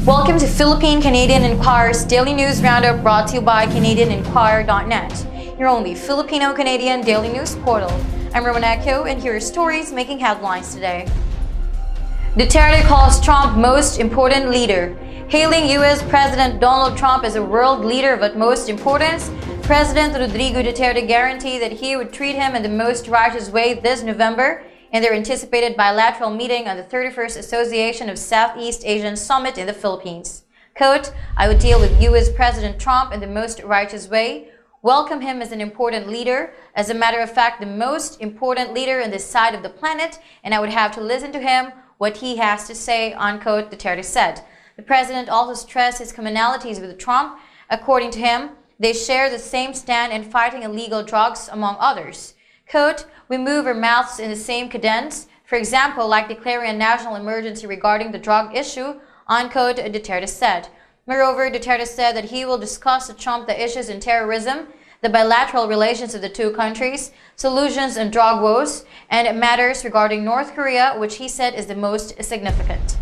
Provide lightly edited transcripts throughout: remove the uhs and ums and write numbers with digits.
Welcome to Philippine Canadian Inquirer's Daily News Roundup, brought to you by CanadianInquirer.net, your only Filipino-Canadian daily news portal. I'm Aecon, and here are stories making headlines today. Duterte calls Trump most important leader. Hailing U.S. President Donald Trump as a world leader of utmost importance, President Rodrigo Duterte guaranteed that he would treat him in the most righteous way this November in their anticipated bilateral meeting on the 31st Association of Southeast Asian Summit in the Philippines. Quote, "I would deal with U.S. President Trump in the most righteous way, welcome him as an important leader, as a matter of fact, the most important leader on this side of the planet, and I would have to listen to him, what he has to say," unquote, Duterte said. The president also stressed his commonalities with Trump. According to him, they share the same stand in fighting illegal drugs, among others. Quote, "We move our mouths in the same cadence, for example, like declaring a national emergency regarding the drug issue," unquote, Duterte said. Moreover, Duterte said that he will discuss with Trump the issues in terrorism, the bilateral relations of the two countries, solutions on drug woes, and matters regarding North Korea, which he said is the most significant.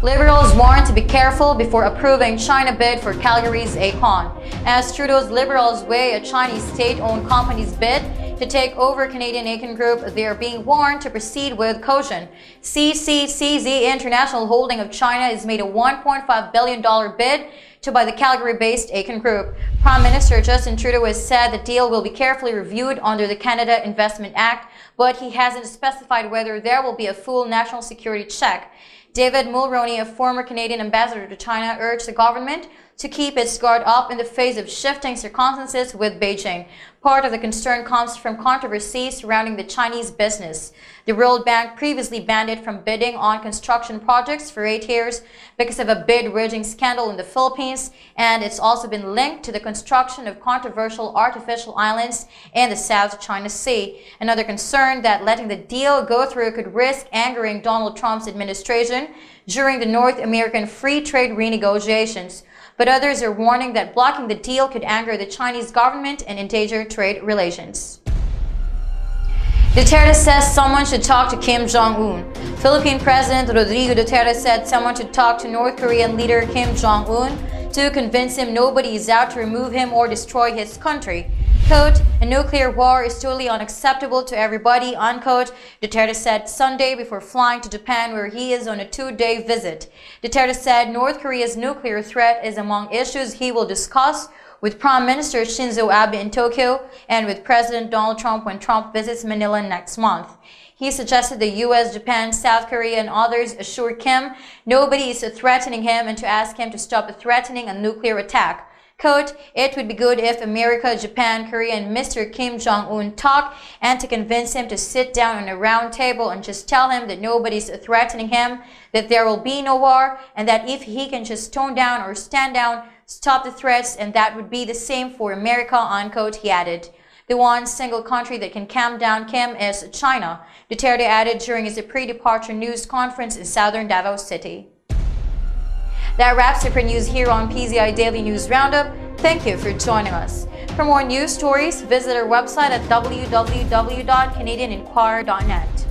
Liberals warned to be careful before approving China bid for Calgary's Aecon, as Trudeau's Liberals weigh a Chinese state-owned company's bid to take over Canadian Aecon Group. They are being warned to proceed with caution. CCCZ International Holding of China has made a $1.5 billion bid to buy the Calgary-based Aecon Group. Prime Minister Justin Trudeau has said the deal will be carefully reviewed under the Canada Investment Act, but he hasn't specified whether there will be a full national security check. David Mulroney, a former Canadian ambassador to China, urged the government to keep its guard up in the face of shifting circumstances with Beijing. Part of the concern comes from controversy surrounding the Chinese business. The World Bank previously banned it from bidding on construction projects for 8 years because of a bid rigging scandal in the Philippines, and it's also been linked to the construction of controversial artificial islands in the South China Sea. Another concern that letting the deal go through could risk angering Donald Trump's administration during the North American free trade renegotiations. But others are warning that blocking the deal could anger the Chinese government and endanger trade relations. Duterte says someone should talk to Kim Jong Un. Philippine President Rodrigo Duterte said someone should talk to North Korean leader Kim Jong Un to convince him nobody is out to remove him or destroy his country. Quote, "A nuclear war is totally unacceptable to everybody," unquote, Duterte said Sunday before flying to Japan, where he is on a 2-day visit. Duterte said North Korea's nuclear threat is among issues he will discuss with Prime Minister Shinzo Abe in Tokyo and with President Donald Trump when Trump visits Manila next month. He suggested the U.S., Japan, South Korea, and others assure Kim nobody is threatening him and to ask him to stop threatening a nuclear attack. Quote, "It would be good if America, Japan, Korea, and Mr. Kim Jong Un talk and to convince him to sit down on a round table and just tell him that nobody's threatening him, that there will be no war, and that if he can just tone down or stand down, stop the threats, and that would be the same for America," unquote, he added. The one single country that can calm down Kim is China, Duterte added during his pre-departure news conference in southern Davao City. That wraps up our news here on PZI Daily News Roundup. Thank you for joining us. For more news stories, visit our website at www.canadianinquirer.net.